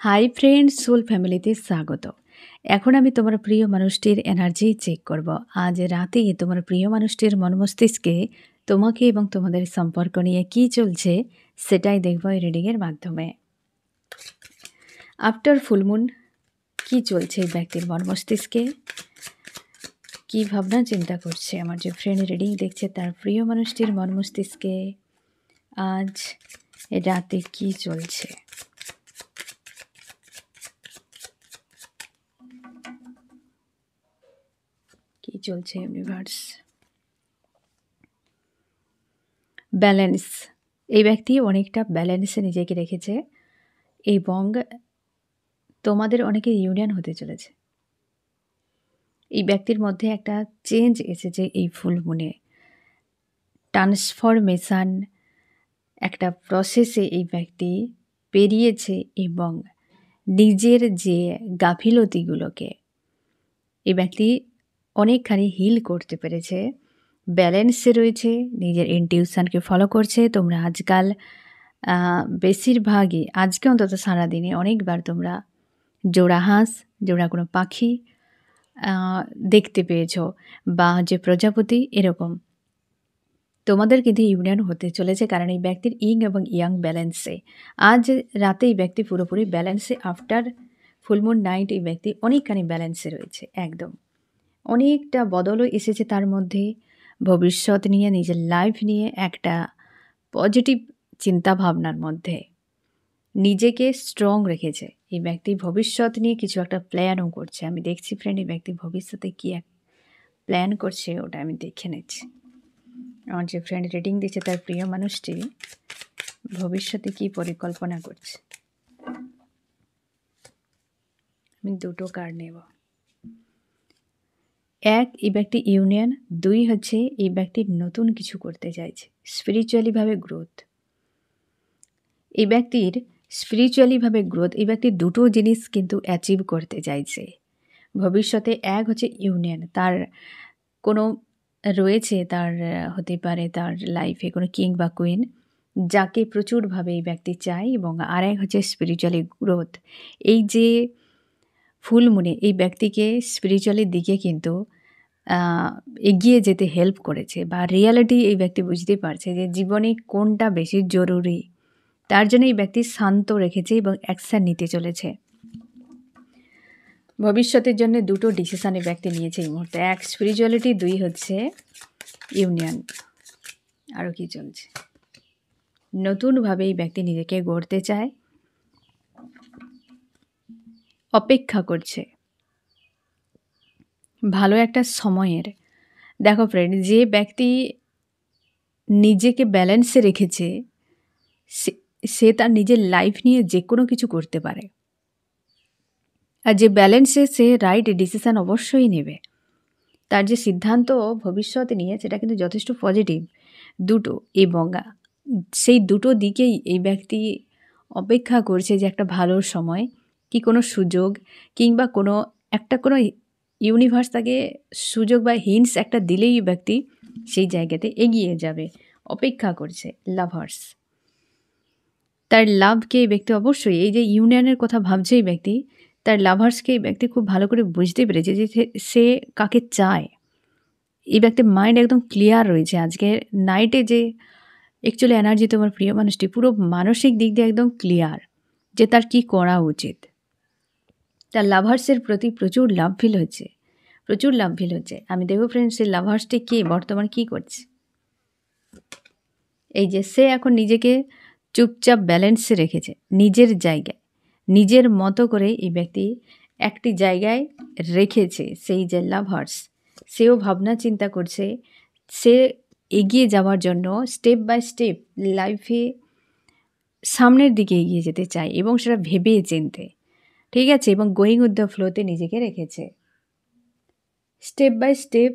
Hi friends, soul ফ্যামিলিতে স্বাগত। এখন আমি তোমার প্রিয় মানুষটির এনার্জি চেক করব। আজ রাতে তোমার প্রিয় মানুষটির মন মস্তিষ্কে তোমাকে এবং তোমাদের সম্পর্ক নিয়ে কী চলছে সেটাই দেখব এই রিডিংয়ের মাধ্যমে। আফটার ফুলমুন কী চলছে এই ব্যক্তির মন মস্তিষ্কে, কী ভাবনা চিন্তা করছে আমার যে ফ্রেন্ড রিডিং দেখছে তার প্রিয় মানুষটির মন মস্তিষ্কে আজ রাতে কী চলছে। কি চলছে ইউনিভার্স। ব্যালেন্স, এই ব্যক্তি অনেকটা ব্যালেন্সে নিজেকে রেখেছে এবং তোমাদের অনেকের ইউনিয়ন হতে চলেছে। এই ব্যক্তির মধ্যে একটা চেঞ্জ এসেছে এই ফুল মুনে, ট্রান্সফরমেশান একটা প্রসেসে এই ব্যক্তি পেরিয়েছে এবং নিজের যে গাফিলতিগুলোকে এই ব্যক্তি অনেকখানি হিল করতে পেরেছে, ব্যালেন্সে রয়েছে, নিজের ইনটিউশনকে ফলো করছে। তোমরা আজকাল বেশিরভাগই আজকে অন্তত সারাদিনে অনেকবার তোমরা জোড়া হাঁস, জোড়া কোনো পাখি দেখতে পেয়েছ বা যে প্রজাপতি এরকম তোমাদের কিন্তু ইউনিয়ন হতে চলেছে, কারণ এই ব্যক্তির ইং এবং ইয়াং ব্যালেন্সে আজ রাতে এই ব্যক্তি পুরোপুরি ব্যালেন্সে। আফটার ফুলমুন নাইট এই ব্যক্তি অনেকখানি ব্যালেন্সে রয়েছে, একদম অনেকটা বদলও এসেছে তার মধ্যে। ভবিষ্যৎ নিয়ে, নিজের লাইফ নিয়ে একটা পজিটিভ চিন্তা ভাবনার মধ্যে নিজেকে স্ট্রং রেখেছে এই ব্যক্তি। ভবিষ্যৎ নিয়ে কিছু একটা প্ল্যানও করছে। আমি দেখছি ফ্রেন্ড এই ব্যক্তি ভবিষ্যতে কী এক প্ল্যান করছে ওটা আমি দেখে নিচ্ছি। আমার যে ফ্রেন্ড রিডিং দিচ্ছে তার প্রিয় মানুষটি ভবিষ্যতে কী পরিকল্পনা করছে। আমি দুটো কার্ড নেব। এক, এই ব্যক্তি ইউনিয়ন। দুই হচ্ছে এই ব্যক্তি নতুন কিছু করতে চাইছে, স্পিরিচুয়ালিভাবে গ্রোথ। এই ব্যক্তির স্পিরিচুয়ালিভাবে গ্রোথ, এই ব্যক্তি দুটো জিনিস কিন্তু অ্যাচিভ করতে চাইছে ভবিষ্যতে। এক হচ্ছে ইউনিয়ন, তার কোনো রয়েছে, তার হতে পারে তার লাইফে কোনো কিং বা কুইন যাকে প্রচুরভাবে এই ব্যক্তি চায়, এবং আর এক হচ্ছে স্পিরিচুয়ালি গ্রোথ। এই যে ফুল মুনে এই ব্যক্তিকে স্পিরিচুয়ালির দিকে কিন্তু এগিয়ে যেতে হেল্প করেছে, বা রিয়ালিটি এই ব্যক্তি বুঝতে পারছে যে জীবনে কোনটা বেশি জরুরি। তার জন্য এই ব্যক্তি শান্ত রেখেছে এবং অ্যাকশান নিতে চলেছে। ভবিষ্যতের জন্য দুটো ডিসিশন এই ব্যক্তি নিয়েছে এই মুহূর্তে। এক স্পিরিচুয়ালিটি, দুই হচ্ছে ইউনিয়ন। আরও কি চলছে, নতুনভাবে এই ব্যক্তি নিজেকে গড়তে চায়, অপেক্ষা করছে ভালো একটা সময়ের। দেখো ফ্রেন্ড, যে ব্যক্তি নিজেকে ব্যালেন্সে রেখেছে সে তার নিজের লাইফ নিয়ে যে কোনো কিছু করতে পারে। আর যে ব্যালেন্সে, সে রাইট ডিসিশান অবশ্যই নেবে। তার যে সিদ্ধান্ত ভবিষ্যতে নিয়ে সেটা কিন্তু যথেষ্ট পজিটিভ দুটো, এবং সেই দুটো দিকেই এই ব্যক্তি অপেক্ষা করছে যে একটা ভালো সময় কি কোনো সুযোগ কিংবা কোনো ইউনিভার্স তাকে সুযোগ বা হিন্টস একটা দিলেই ব্যক্তি সেই জায়গাতে এগিয়ে যাবে, অপেক্ষা করছে। লাভার্স, তার লাভকে এই ব্যক্তি অবশ্যই, এই যে ইউনিয়নের কথা ভাবছে এই ব্যক্তি, তার লাভার্সকে এই ব্যক্তি খুব ভালো করে বুঝতে পেরেছে যে সে কাকে চায়। এই ব্যক্তির মাইন্ড একদম ক্লিয়ার রয়েছে আজকে নাইটে। যে অ্যাকচুয়ালি এনার্জি তোমার প্রিয় মানুষটি পুরো মানসিক দিক দিয়ে একদম ক্লিয়ার যে তার কি করা উচিত। তার লাভার্সের প্রতি প্রচুর লাভ ফিল হচ্ছে, প্রচুর লাভ ফিল হচ্ছে। আমি দেখো ফ্রেন্ডস, সেই লাভার্সটি কে বর্তমান কি করছে। এই যে সে এখন নিজেকে চুপচাপ ব্যালেন্সে রেখেছে নিজের জায়গায়, নিজের মতো করে এই ব্যক্তি একটি জায়গায় রেখেছে। সেই যে লাভার্স, সেও ভাবনা চিন্তা করছে, সে এগিয়ে যাওয়ার জন্য স্টেপ বাই স্টেপ লাইফে সামনের দিকে এগিয়ে যেতে চায়, এবং সেটা ভেবে চিনতে, ঠিক আছে, এবং গোয়িং উইথ দ্য ফ্লোতে নিজেকে রেখেছে। স্টেপ বাই স্টেপ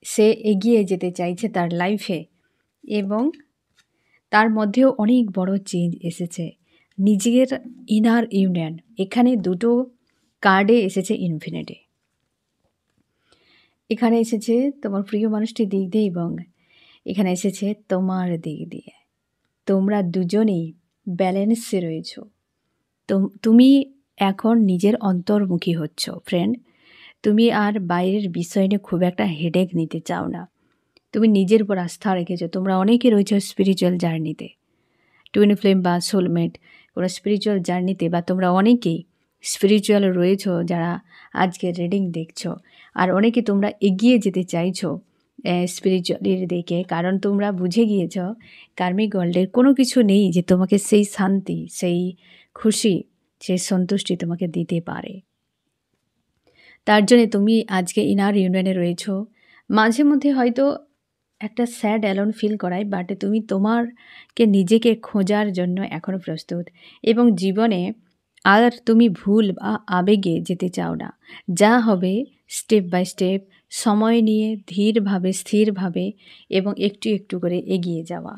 সে এগিয়ে যেতে চাইছে তার লাইফে, এবং তার মধ্যেও অনেক বড় চেঞ্জ এসেছে নিজের ইনার ইউনিয়ন। এখানে দুটো কার্ডে এসেছে ইনফিনিটি, এখানে এসেছে তোমার প্রিয় মানুষটির দিক দিয়ে এবং এখানে এসেছে তোমার দিক দিয়ে। তোমরা দুজনেই ব্যালেন্সে রয়েছ, তুমি এখন নিজের অন্তর্মুখী হচ্ছ ফ্রেন্ড। তুমি আর বাইরের বিষয় নিয়ে খুব একটা হেডেক নিতে চাও না। তুমি নিজের উপর আস্থা রেখেছো। তোমরা অনেকে রয়েছো স্পিরিচুয়াল জার্নিতে, টুইন ফ্লেম বা সোলমেট কোনো স্পিরিচুয়াল জার্নিতে, বা তোমরা অনেকেই স্পিরিচুয়াল রয়েছো যারা আজকে রিডিং দেখছো। আর অনেকে তোমরা এগিয়ে যেতে চাইছো স্পিরিচুয়ালির দিকে, কারণ তোমরা বুঝে গিয়েছ কার্মিক ওয়ার্ল্ডের কোনো কিছু নেই যে তোমাকে সেই শান্তি, সেই খুশি, সেই সন্তুষ্টি তোমাকে দিতে পারে। তার জন্যে তুমি আজকে ইনার ইউনিয়নে রয়েছো। মাঝে মধ্যে হয়তো একটা স্যাড অ্যালোন ফিল করায়, বাট তুমি তোমারকে নিজেকে খোঁজার জন্য এখনও প্রস্তুত, এবং জীবনে আর তুমি ভুল বা আবেগে যেতে চাও না। যা হবে স্টেপ বাই স্টেপ, সময় নিয়ে ধীরভাবে স্থিরভাবে এবং একটু একটু করে এগিয়ে যাওয়া,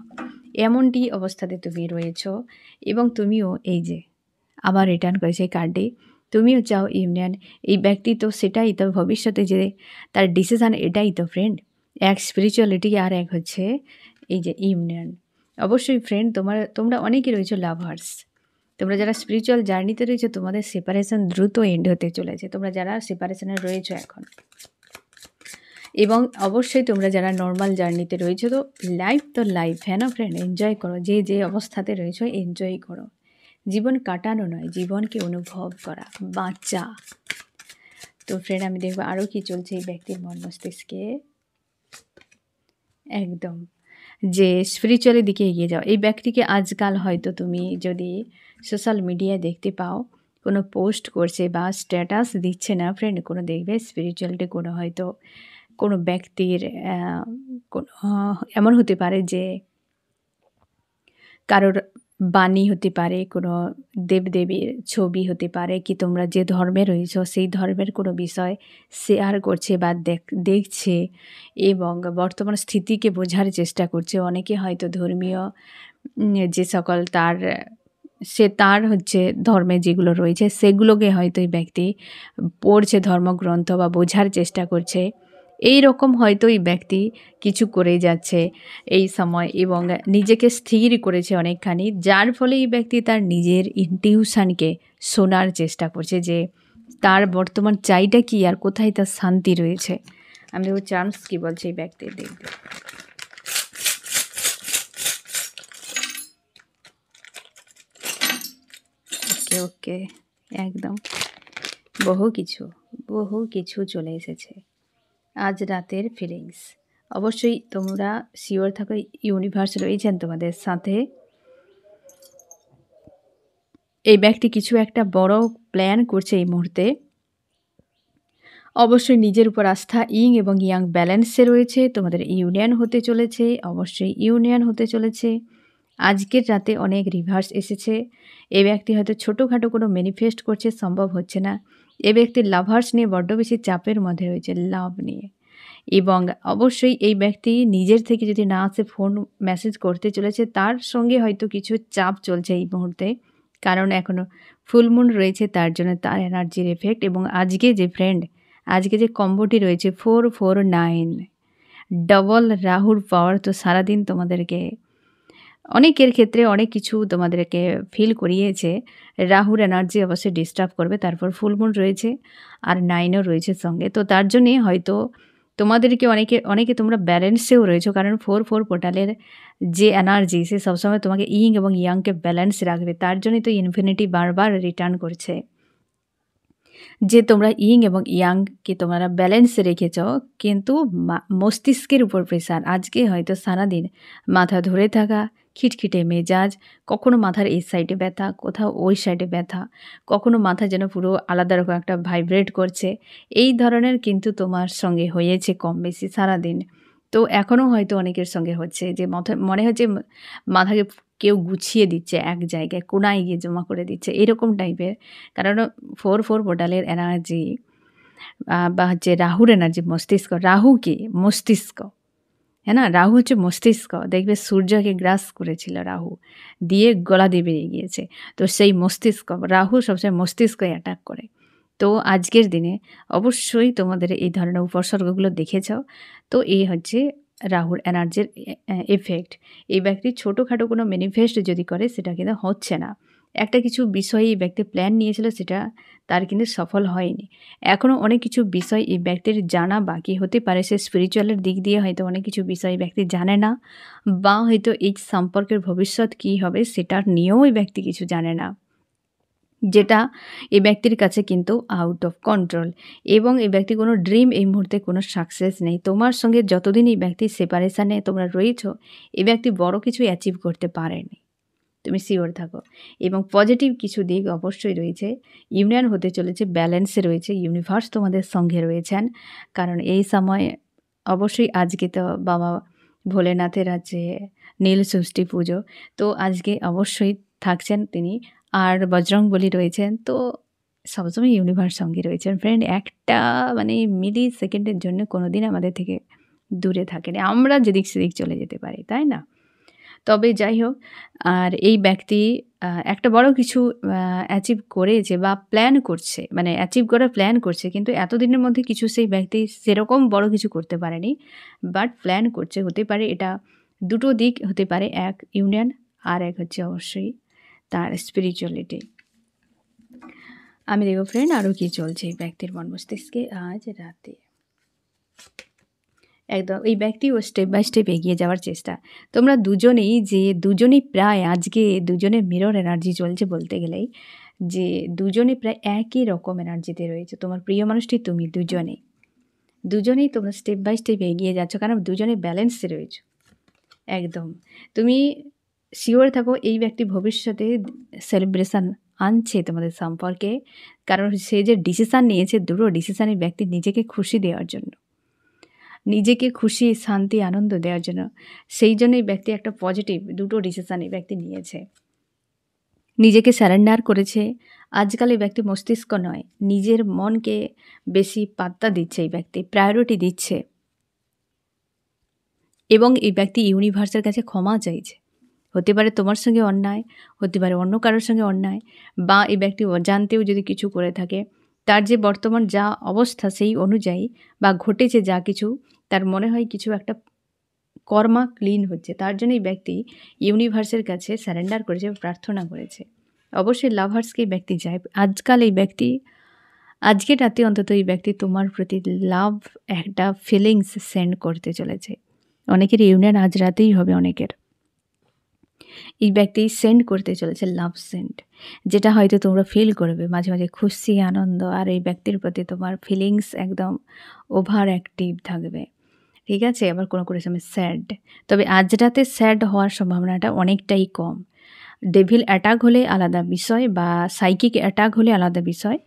এমনটি অবস্থাতে তুমি রয়েছো। এবং তুমিও এই যে আবার রিটার্ন করেছে কার্ডে, তুমিও চাও ইউনিয়ন। এই ব্যক্তি তো সেটাই তো, ভবিষ্যতে যে তার ডিসিশান এটাই তো ফ্রেন্ড। এক স্পিরিচুয়ালিটি আর এক হচ্ছে এই যে ইউনিয়ন। অবশ্যই ফ্রেন্ড তোমরা অনেকেই রয়েছো লাভার্স। তোমরা যারা স্পিরিচুয়াল জার্নিতে রয়েছো তোমাদের সেপারেশন দ্রুত এন্ড হতে চলেছে, তোমরা যারা সেপারেশনে রয়েছো এখন। এবং অবশ্যই তোমরা যারা নর্মাল জার্নিতে রয়েছো, তো লাইফ হ্যাঁ না ফ্রেন্ড, এনজয় করো। যে অবস্থাতে রয়েছো এনজয় করো। জীবন কাটানো নয়, জীবনকে অনুভব করা, বাঁচা। তো ফ্রেন্ড আমি দেখবো আরও কি চলছে এই ব্যক্তির মন মস্তিষ্কে। একদম যে স্পিরিচুয়ালের দিকে এগিয়ে যাও। এই ব্যক্তিকে আজকাল হয়তো তুমি যদি সোশ্যাল মিডিয়ায় দেখতে পাও কোনো পোস্ট করছে বা স্ট্যাটাস দিচ্ছে না ফ্রেন্ড, কোনো দেখবে স্পিরিচুয়ালিটি কোনো হয়তো কোনো ব্যক্তির এমন হতে পারে যে কারোর বাণী হতে পারে, কোনো দেবদেবীর ছবি হতে পারে, কি তোমরা যে ধর্মে রয়েছো সেই ধর্মের কোনো বিষয় শেয়ার করছে বা দেখছে এবং বর্তমান স্থিতিকে বোঝার চেষ্টা করছে। অনেকে হয়তো ধর্মীয় যে সকল তার হচ্ছে ধর্মে যেগুলো রয়েছে সেগুলোকে হয়তো এই ব্যক্তি পড়ছে, ধর্মগ্রন্থ বা বোঝার চেষ্টা করছে। এই রকম হয়তো এই ব্যক্তি কিছু করে যাচ্ছে এই সময় এবং নিজেকে স্থির করেছে অনেকখানি, যার ফলে এই ব্যক্তি তার নিজের ইনটিউশনকে শোনার চেষ্টা করছে যে তার বর্তমান চাইটা কি আর কোথায় তার শান্তি রয়েছে। আমি দেখব চান্স কী বলছে এই ব্যক্তির, দেখবে। ওকে ওকে, একদম বহু কিছু চলে এসেছে আজ রাতের ফিলিংস। অবশ্যই তোমরা শিওর থাকো ইউনিভার্স রয়েছেন তোমাদের সাথে। এই ব্যক্তি কিছু একটা বড় প্ল্যান করছে এই মুহূর্তে। অবশ্যই নিজের উপর আস্থা, ইং এবং ইয়াং ব্যালেন্সে রয়েছে। তোমাদের ইউনিয়ন হতে চলেছে, অবশ্যই ইউনিয়ন হতে চলেছে। আজকের রাতে অনেক রিভার্স এসেছে। এই ব্যক্তি হয়তো ছোটোখাটো কোনো ম্যানিফেস্ট করছে, সম্ভব হচ্ছে না। এ ব্যক্তির লাভার্স নিয়ে বড্ড বেশি চাপের মধ্যে রয়েছে, লাভ নিয়ে। এবং অবশ্যই এই ব্যক্তি নিজের থেকে যদি না আসে ফোন মেসেজ করতে চলেছে, তার সঙ্গে হয়তো কিছু চাপ চলছে এই মুহূর্তে, কারণ এখনও ফুলমুন রয়েছে, তার জন্য তার এনার্জির এফেক্ট। এবং আজকে যে ফ্রেন্ড, আজকে যে কম্বোটি রয়েছে 449 ডবল রাহুর পাওয়ার, তো সারাদিন তোমাদেরকে অনেকের ক্ষেত্রে অনেক কিছু তোমাদেরকে ফিল করিয়েছে। রাহুর এনার্জি অবশ্যই ডিস্টার্ব করবে, তারপর ফুলমুন রয়েছে আর 9ও রয়েছে সঙ্গে, তো তার জন্যে হয়তো তোমাদেরকে অনেকে তোমরা ব্যালেন্সেও রয়েছো, কারণ 4 পোর্টালের যে এনার্জি সে সবসময় তোমাকে ইং এবং ইয়াংকে ব্যালেন্স রাখবে। তার জন্যই তো ইনফিনিটি বারবার রিটার্ন করছে যে তোমরা ইং এবং ইয়াংকে তোমরা ব্যালেন্সে রেখেছ, কিন্তু মস্তিষ্কের উপর প্রেশার। আজকে হয়তো সারাদিন মাথা ধরে থাকা, খিটখিটে মেজাজ, কখনো মাথার এই সাইডে ব্যথা, কোথাও ওই সাইডে ব্যথা, কখনো মাথা যেন পুরো আলাদা রকম একটা ভাইব্রেট করছে। এই ধরনের কিন্তু তোমার সঙ্গে হয়েছে কম বেশি সারাদিন। তো এখনও হয়তো অনেকের সঙ্গে হচ্ছে যে মনে হচ্ছে মাথাকে কেউ গুছিয়ে দিচ্ছে, এক জায়গায় কোনায় গিয়ে জমা করে দিচ্ছে, এরকম টাইপের। কারণ 4 পোর্টালের এনার্জি বা হচ্ছে রাহুর এনার্জি মস্তিষ্ক। রাহু কি? মস্তিষ্ক, হ্যাঁ না? রাহু হচ্ছে মস্তিষ্ক। দেখবে সূর্যকে গ্রাস করেছিল রাহু, দিয়ে গলা দিয়ে বেরিয়ে গিয়েছে। তো সেই মস্তিষ্ক, রাহু সবসময় মস্তিষ্কই অ্যাটাক করে। তো আজকের দিনে অবশ্যই তোমাদের এই ধরনের উপসর্গগুলো দেখেছ। তো এই হচ্ছে রাহুর এনার্জির এফেক্ট। এই ব্যক্তি ছোটোখাটো কোনো ম্যানিফেস্ট যদি করে সেটা কিন্তু হচ্ছে না। একটা কিছু বিষয়ে এই ব্যক্তি প্ল্যান নিয়েছিল, সেটা তার কিন্তু সফল হয়নি। এখনও অনেক কিছু বিষয় এই ব্যক্তির জানা বাকি হতে পারে। সে স্পিরিচুয়ালের দিক দিয়ে হয়তো অনেক কিছু বিষয় এই ব্যক্তি জানে না, বা হয়তো এই সম্পর্কের ভবিষ্যৎ কী হবে সেটা নিয়েও এই ব্যক্তি কিছু জানে না, যেটা এই ব্যক্তির কাছে কিন্তু আউট অফ কন্ট্রোল। এবং এই ব্যক্তি কোনো ড্রিম এই মুহূর্তে কোনো সাকসেস নেই। তোমার সঙ্গে যতদিন এই ব্যক্তির সেপারেশানে তোমরা রয়েছো, এই ব্যক্তি বড় কিছু অ্যাচিভ করতে পারেনি, তুমি শিওর থাকো। এবং পজিটিভ কিছু দিক অবশ্যই রয়েছে। ইউনিয়ন হতে চলেছে, ব্যালেন্সে রয়েছে, ইউনিভার্স তোমাদের সঙ্গে রয়েছেন। কারণ এই সময় অবশ্যই আজকে তো বাবা ভোলেনাথের আছে নীল ষষ্ঠী পুজো, তো আজকে অবশ্যই থাকছেন তিনি। আর বজরংবলী রয়েছেন, তো সবসময় ইউনিভার্স সঙ্গে রয়েছেন ফ্রেন্ড। একটা মানে মিলি সেকেন্ডের জন্য কোনো দিন আমাদের থেকে দূরে থাকেনি, আমরা যেদিক সেদিক চলে যেতে পারি, তাই না? তবে যাই হোক, আর এই ব্যক্তি একটা বড় কিছু অ্যাচিভ করেছে বা প্ল্যান করছে, মানে অ্যাচিভ করার প্ল্যান করছে, কিন্তু এতদিনের মধ্যে কিছু সেই ব্যক্তি সেরকম বড় কিছু করতে পারেনি, বাট প্ল্যান করছে। হতে পারে এটা দুটো দিক হতে পারে, এক ইউনিয়ন আর এক হচ্ছে অবশ্যই তার স্পিরিচুয়ালিটি। আমি দেখব ফ্রেন্ড আরও কী চলছে এই ব্যক্তির মন মস্তিষ্কে আজ রাতে। একদম এই ব্যক্তিও স্টেপ বাই স্টেপ এগিয়ে যাওয়ার চেষ্টা। তোমরা দুজনেই প্রায় আজকে দুজনের মিরর এনার্জি চলছে বলতে গেলেই, যে দুজনে প্রায় একই রকম এনার্জিতে রয়েছে। তোমার প্রিয় মানুষটি তুমি দুজনেই তোমরা স্টেপ বাই স্টেপ এগিয়ে যাচ্ছ, কারণ দুজনে ব্যালেন্সে রয়েছে। একদম তুমি শিওর থাকো এই ব্যক্তি ভবিষ্যতে সেলিব্রেশন আনছে তোমাদের সম্পর্কে, কারণ সে যে ডিসিশান নিয়েছে, দুটো ডিসিশানের ব্যক্তি নিজেকে খুশি দেওয়ার জন্য, নিজেকে খুশি, শান্তি, আনন্দ দেওয়ার জন্য, সেই জন্যই ব্যক্তি একটা পজিটিভ দুটো ডিসিশান এই ব্যক্তি নিয়েছে, নিজেকে স্যারেন্ডার করেছে। আজকাল এই ব্যক্তি মস্তিষ্ক নয়, নিজের মনকে বেশি পাত্তা দিচ্ছে, এই ব্যক্তি প্রায়োরিটি দিচ্ছে। এবং এই ব্যক্তি ইউনিভার্সের কাছে ক্ষমা চাইছে। হতে পারে তোমার সঙ্গে অন্যায়, হতে পারে অন্য কারোর সঙ্গে অন্যায়, বা এই ব্যক্তি অজান্তেও যদি কিছু করে থাকে, তার যে বর্তমান যা অবস্থা সেই অনুযায়ী বা ঘটেছে যা কিছু, তার মনে হয় কিছু একটা কর্মা ক্লিন হচ্ছে, তার জন্য এই ব্যক্তি ইউনিভার্সের কাছে স্যারেন্ডার করেছে, প্রার্থনা করেছে। অবশ্যই লাভার্সকে এই ব্যক্তি চায়। আজকাল এই ব্যক্তি, আজকের রাতে অন্তত এই ব্যক্তি তোমার প্রতি লাভ একটা ফিলিংস সেন্ড করতে চলেছে। অনেকের ইউনিয়ন আজ রাতেই হবে, অনেকের এই ব্যক্তি সেন্ড করতে চলেছে লাভ সেন্ড, যেটা হয়তো তোমরা ফিল করবে মাঝে মাঝে খুশি, আনন্দ, আর এই ব্যক্তির প্রতি তোমার ফিলিংস একদম ওভার অ্যাক্টিভ থাকবে, ঠিক আছে? আবার কোনো কোনো সময় স্যাড, তবে আজ রাতে স্যাড হওয়ার সম্ভাবনাটা অনেকটাই কম। ডেভিল অ্যাটাক হলে আলাদা বিষয়, বা সাইকিক অ্যাটাক হলে আলাদা বিষয়,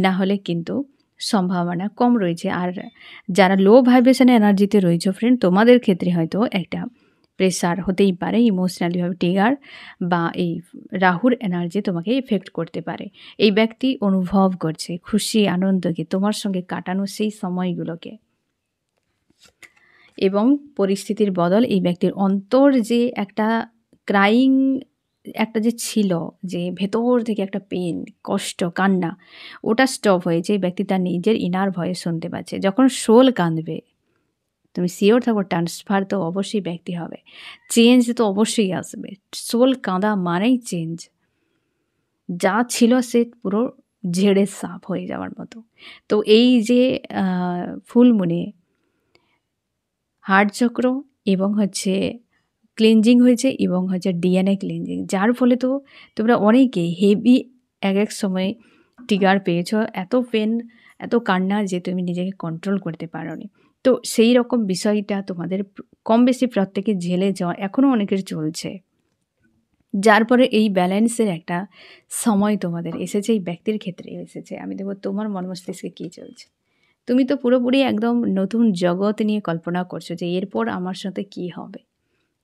না হলে কিন্তু সম্ভাবনা কম রয়েছে। আর যারা লো ভাইব্রেশনে এনার্জিতে রয়েছে ফ্রেন্ড, তোমাদের ক্ষেত্রে হয়তো একটা প্রেসার হতেই পারে, ইমোশনালিভাবে ট্রিগার, বা এই রাহুর এনার্জি তোমাকে এফেক্ট করতে পারে। এই ব্যক্তি অনুভব করছে খুশি, আনন্দকে, তোমার সঙ্গে কাটানো সেই সময়গুলোকে, এবং পরিস্থিতির বদল এই ব্যক্তির অন্তর যে একটা ক্রাইং একটা যে ছিল, যে ভেতর থেকে একটা পেন, কষ্ট, কান্না, ওটা স্টপ হয়েছে। এই ব্যক্তি তার নিজের ইনার ভয়েস শুনতে পাচ্ছে। যখন সোল কাঁদবে, তুমি শিওর থাকো ট্রান্সফার তো অবশ্যই ব্যক্তি হবে, চেঞ্জ তো অবশ্যই আসবে। সোল কাঁদা মানেই চেঞ্জ, যা ছিল সে পুরো ঝেড়ে সাফ হয়ে যাওয়ার মতো। তো এই যে ফুলমুনে হার্ট চক্র এবং হচ্ছে ক্লিনজিং হয়েছে, এবং হচ্ছে ডিএনএ ক্লিনজিং, যার ফলে তো তোমরা অনেকেই হেভি এক এক সময় ট্রিগার পেয়েছ, এত পেন, এত কান্না যে তুমি নিজেকে কন্ট্রোল করতে পারোনি। তো সেই রকম বিষয়টা তোমাদের কম বেশি প্রত্যেকে ঝেলে যাওয়া এখনও অনেকের চলছে, যার পরে এই ব্যালেন্সের একটা সময় তোমাদের এসেছে, এই ব্যক্তির ক্ষেত্রে এসেছে। আমি দেখব তোমার মন মস্তিষ্কে কী চলছে। তুমি তো পুরোপুরি একদম নতুন জগৎ নিয়ে কল্পনা করছো যে এরপর আমার সাথে কি হবে,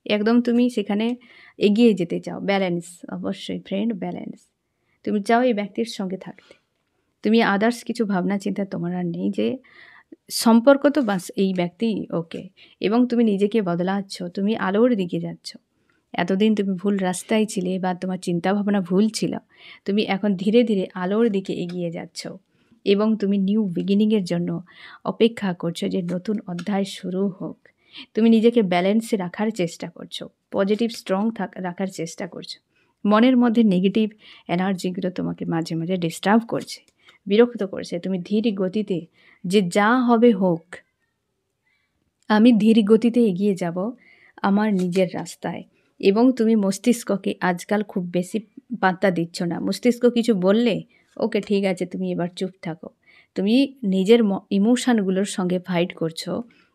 একদম তুমি সেখানে এগিয়ে যেতে চাও। ব্যালেন্স, অবশ্যই ফ্রেন্ড, ব্যালেন্স। তুমি চাও এই ব্যক্তির সঙ্গে থাকতে, তুমি আদার্স কিছু ভাবনা চিন্তা তোমার আর নেই, যে সম্পর্ক তো বাস এই ব্যক্তি ওকে, এবং তুমি নিজেকে বদলাচ্ছ, তুমি আলোর দিকে যাচ্ছ। এতদিন তুমি ভুল রাস্তায় ছিলে, বা তোমার চিন্তাভাবনা ভুল ছিল, তুমি এখন ধীরে ধীরে আলোর দিকে এগিয়ে যাচ্ছ, এবং তুমি নিউ বিগিনিংয়ের জন্য অপেক্ষা করছো যে নতুন অধ্যায় শুরু হোক। তুমি নিজেকে ব্যালেন্সে রাখার চেষ্টা করছো, পজিটিভ স্ট্রং রাখার চেষ্টা করছো। মনের মধ্যে নেগেটিভ এনার্জিগুলো তোমাকে মাঝে মাঝে ডিস্টার্ব করছে, বিরক্ত করছে। তুমি ধীর গতিতে যে যা হবে হোক, আমি ধীর গতিতে এগিয়ে যাব আমার নিজের রাস্তায়। এবং তুমি মস্তিষ্ককে আজকাল খুব বেশি পাত্তা দিচ্ছ না। মস্তিষ্ক কিছু বললে ওকে ঠিক আছে, তুমি এবার চুপ থাকো। তুমি নিজের ইমোশানগুলোর সঙ্গে ফাইট করছো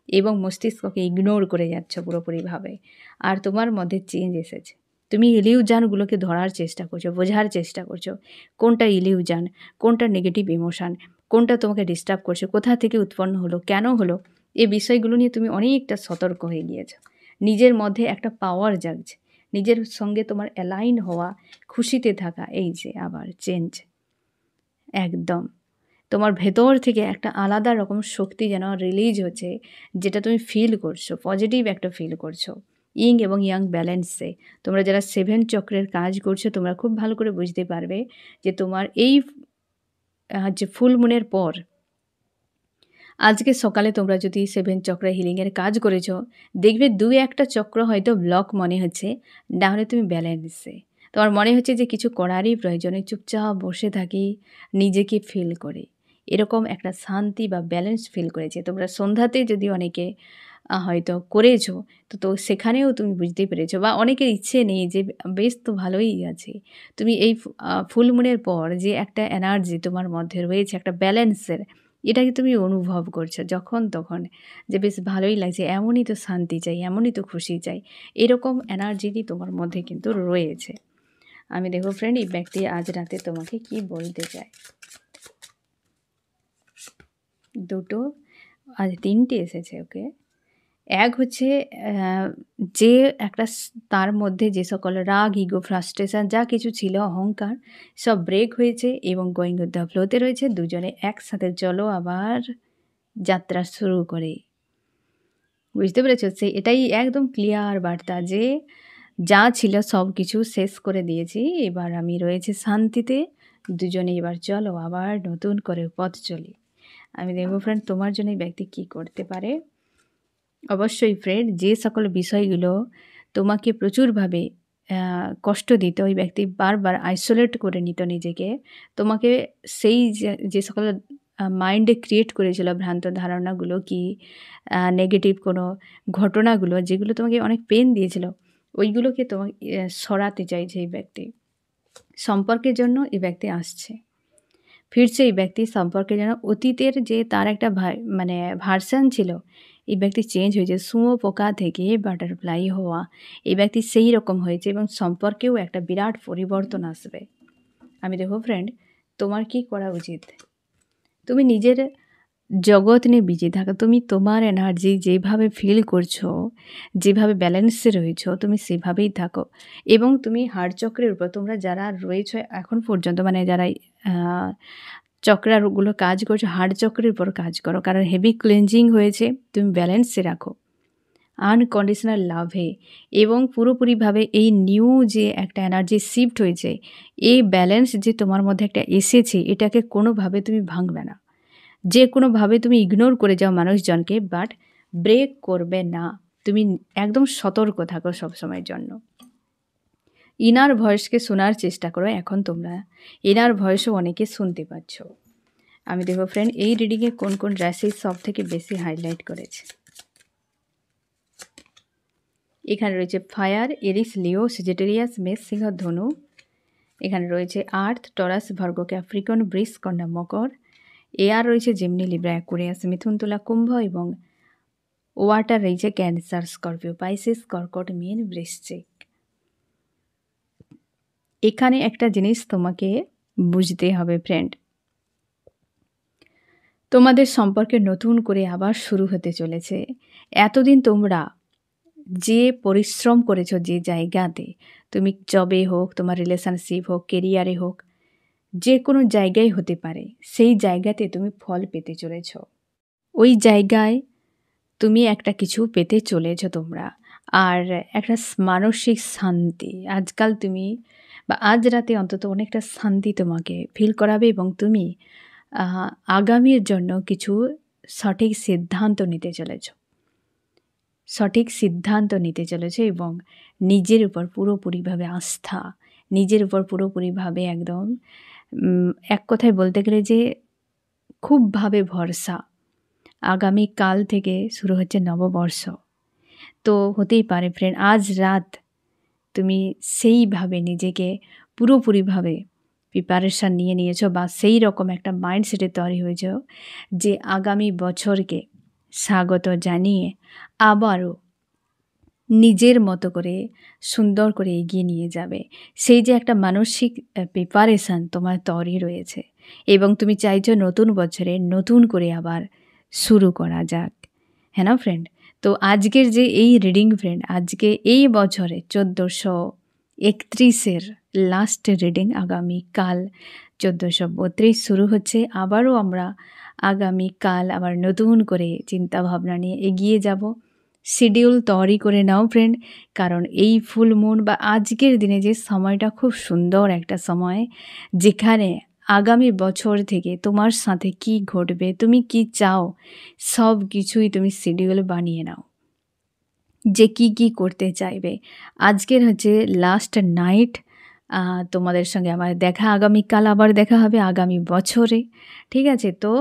এবং মস্তিষ্ককে ইগনোর করে যাচ্ছ পুরোপুরিভাবে। আর তোমার মধ্যে চেঞ্জ এসেছে। তুমি ইলিউজানগুলোকে ধরার চেষ্টা করছো, বোঝার চেষ্টা করছো কোনটা ইলিউজান, কোনটা নেগেটিভ ইমোশান, কোনটা তোমাকে ডিস্টার্ব করছে, কোথা থেকে উৎপন্ন হলো, কেন হলো। এই বিষয়গুলো নিয়ে তুমি অনেকটা সতর্ক হয়ে গিয়েছো। নিজের মধ্যে একটা পাওয়ার জাগছে, নিজের সঙ্গে তোমার অ্যালাইন হওয়া, খুশিতে থাকা, এই যে আবার চেঞ্জ। একদম তোমার ভেতর থেকে একটা আলাদা রকম শক্তি যেন রিলিজ হচ্ছে, যেটা তুমি ফিল করছো, পজিটিভ একটা ফিল করছো। ইং এবং ইয়াং ব্যালেন্সে তোমরা যারা 7 চক্রের কাজ করছো, তোমরা খুব ভালো করে বুঝতে পারবে যে তোমার এই যে ফুল মুনের পর আজকে সকালে তোমরা যদি 7 চক্র হিলিংয়ের কাজ করেছো, দেখবে 2-1টা চক্র হয়তো ব্লক মনে হচ্ছে, না হলে তুমি ব্যালেন্সে। তোমার মনে হচ্ছে যে কিছু করারই প্রয়োজনে চুপচাপ বসে থাকি, নিজেকে ফিল করে। এরকম একটা শান্তি বা ব্যালেন্স ফিল করেছে। তোমরা সন্ধ্যাতে যদি অনেকে হয়তো করেছো, তো সেখানেও তুমি বুঝতে পেরেছো, বা অনেকের ইচ্ছে নেই যে বেশ তো ভালোই আছে। তুমি এই ফুল মুনের পর যে একটা এনার্জি তোমার মধ্যে রয়েছে, একটা ব্যালেন্সের, এটাকে তুমি অনুভব করছো যখন তখন, যে বেশ ভালোই লাগছে, এমনই তো শান্তি চাই, এমনই তো খুশি চাই। এরকম এনার্জিটি তোমার মধ্যে কিন্তু রয়েছে। আমি দেখো ফ্রেন্ড, এই ব্যক্তি আজ রাতে তোমাকে কি বলতে চায়। 2টো, আজ 3টে এসেছে। ওকে, এক হচ্ছে যে একটা তার মধ্যে যে সকল রাগ, ইগো, ফ্রাস্ট্রেশন যা কিছু ছিল, অহংকার, সব ব্রেক হয়েছে এবং গোয়িং উইথ দ্য ফ্লোতে রয়েছে। দুজনে একসাথে চলো আবার যাত্রা শুরু করে। বুঝতে পেরেছ? এটাই একদম ক্লিয়ার বার্তা যে যা ছিল সব কিছু শেষ করে দিয়েছি, এবার আমি রয়েছে শান্তিতে। দুজনে এবার চলো আবার নতুন করে পথ চলি। আমি দেখব ফ্রেন্ড তোমার জন্য এই ব্যক্তি কী করতে পারে। অবশ্যই ফ্রেন্ড, যে সকল বিষয়গুলো তোমাকে প্রচুরভাবে কষ্ট দিত, ওই ব্যক্তি বারবার আইসোলেট করে নিত নিজেকে, তোমাকে সেই যে সকল মাইন্ডে ক্রিয়েট করেছিল ভ্রান্ত ধারণাগুলো, কি নেগেটিভ কোনো ঘটনাগুলো যেগুলো তোমাকে অনেক পেন দিয়েছিল, ওইগুলোকে তোমাকে সরাতে চাইছে এই ব্যক্তি। সম্পর্কের জন্য এই ব্যক্তি আসছে, ফিরছে এই ব্যক্তি সম্পর্কে, যেন অতীতের যে তার একটা মানে ভার্সান ছিল, এই ব্যক্তি চেঞ্জ হয়েছে। শুঁয়োপোকা থেকে বাটারফ্লাই হওয়া এই ব্যক্তি সেই রকম হয়েছে এবং সম্পর্কেও একটা বিরাট পরিবর্তন আসবে। আমি দেখো ফ্রেন্ড, তোমার কি করা উচিত? তুমি নিজের জগৎ নিয়ে বিজি থাকো। তুমি তোমার এনার্জি যেভাবে ফিল করছো, যেভাবে ব্যালেন্সে রয়েছো, তুমি সেভাবেই থাকো। এবং তুমি হার্ট চক্রের উপর, তোমরা যারা রয়েছো এখন পর্যন্ত, মানে যারা চক্রাগুলো কাজ করছো, হার্ট চক্রের উপর কাজ করো, কারণ হেভি ক্লেনজিং হয়েছে। তুমি ব্যালেন্সে রাখো আনকন্ডিশনাল লাভে, এবং পুরোপুরিভাবে এই নিউ যে একটা এনার্জি শিফট হয়েছে, এই ব্যালেন্স যে তোমার মধ্যে একটা এসেছে, এটাকে কোনোভাবে তুমি ভাঙবে না। যে কোনোভাবে তুমি ইগনোর করে যাও মানুষজনকে, বাট ব্রেক করবে না। তুমি একদম সতর্ক থাকো সবসময়ের জন্য। ইনার ভয়েসকে শোনার চেষ্টা করো। এখন তোমরা ইনার ভয়েসও অনেকে শুনতে পাচ্ছ। আমি দেখো ফ্রেন্ড, এই রিডিংয়ে কোন কোন রাশি সব থেকে বেশি হাইলাইট করেছে। এখানে রয়েছে ফায়ার, এরিস, লিও, সেজিটেরিয়াস, মেষ, সিংহ, ধনু। এখানে রয়েছে আর্থ, টরাস, ভার্গ, ক্যাপ্রিকন, বৃষ, কন্যা, মকর। এয়ার রয়েছে জেমিনি, লিব্রা, অ্যাকুয়ারিয়াস, মিথুন, তুলা, কুম্ভ, এবং ওয়াটার রয়েছে ক্যান্সার, স্করপিও, পাইসিস, কর্কট, মীন, বৃশ্চিক। এখানে একটা জিনিস তোমাকে বুঝতে হবে ফ্রেন্ড, তোমাদের সম্পর্কে নতুন করে আবার শুরু হতে চলেছে। এতদিন তোমরা যে পরিশ্রম করেছো, যে জায়গাতে, তুমি জবে হোক, তোমার রিলেশনশিপ হোক, কেরিয়ারে হোক, যে কোনো জায়গায় হতে পারে, সেই জায়গাতে তুমি ফল পেতে চলেছ। ওই জায়গায় তুমি একটা কিছু পেতে চলেছ তোমরা, আর একটা মানসিক শান্তি আজকাল তুমি, বা আজ রাতে অন্তত অনেকটা শান্তি তোমাকে ফিল করাবে, এবং তুমি আগামীর জন্য কিছু সঠিক সিদ্ধান্ত নিতে চলেছ, সঠিক সিদ্ধান্ত নিতে চলেছে, এবং নিজের উপর পুরোপুরিভাবে আস্থা, নিজের উপর পুরোপুরিভাবে একদম এক কথায় বলতে গেলে যে খুবভাবে ভরসা। আগামীকাল থেকে শুরু হচ্ছে নববর্ষ। তো হতেই পারে ফ্রেন্ড আজ রাত তুমি সেইভাবে নিজেকে পুরোপুরিভাবে প্রিপারেশান নিয়ে নিয়েছো বা সেই রকম একটা মাইন্ডসেটে তৈরি হয়েছ যে আগামী বছরকে স্বাগত জানিয়ে আবারও নিজের মতো করে সুন্দর করে এগিয়ে নিয়ে যাবে। সেই যে একটা মানসিক প্রিপারেশান তোমার তৈরি রয়েছে এবং তুমি চাইছো নতুন বছরে নতুন করে আবার শুরু করা যাক। হ্যাঁ না ফ্রেন্ড? তো আজকের যে এই রিডিং ফ্রেন্ড, আজকে এই বছরে 1431 লাস্ট রিডিং, আগামীকাল 1432 শুরু হচ্ছে। আবারও আমরা আগামীকাল আবার নতুন করে চিন্তাভাবনা নিয়ে এগিয়ে যাব। শিডিউল তৈরি করে নাও ফ্রেন্ড, কারণ এই ফুল মুন বা আজকের দিনে যে সময়টা খুব সুন্দর একটা সময়, যেখানে আগামী বছর থেকে তোমার সাথে কি ঘটবে, তুমি কি চাও, সব কিছুই তুমি শিডিউল বানিয়ে নাও যে কি কি করতে চাইবে। আজকের হচ্ছে লাস্ট নাইট, তোমাদের সঙ্গে আমার দেখা, আগামীকাল আবার দেখা হবে আগামী বছরে। ঠিক আছে? তো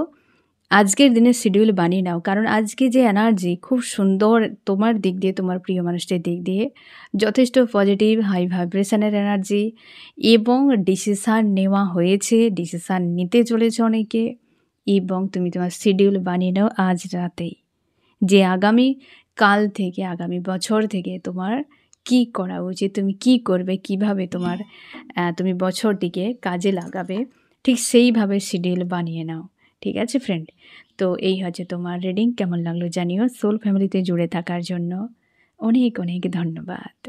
আজকের দিনের শিডিউল বানিয়ে নাও, কারণ আজকে যে এনার্জি খুব সুন্দর তোমার দিক দিয়ে, তোমার প্রিয় মানুষটির দিক দিয়ে যথেষ্ট পজিটিভ হাই ভাইব্রেশনের এনার্জি এবং ডিসিশান নেওয়া হয়েছে, ডিসিশান নিতে চলেছে অনেকে, এবং তুমি তোমার শিডিউল বানিয়ে নাও আজ রাতেই যে আগামী কাল থেকে, আগামী বছর থেকে তোমার কি করা উচিত, তুমি কি করবে, কিভাবে তোমার তুমি বছরটিকে কাজে লাগাবে, ঠিক সেইভাবে শিডিউল বানিয়ে নাও। ঠিক আছে ফ্রেন্ড? তো এই হচ্ছে তোমার রিডিং। কেমন লাগলো জানিও। সোল ফ্যামিলিতে জুড়ে থাকার জন্য অনেক অনেক ধন্যবাদ।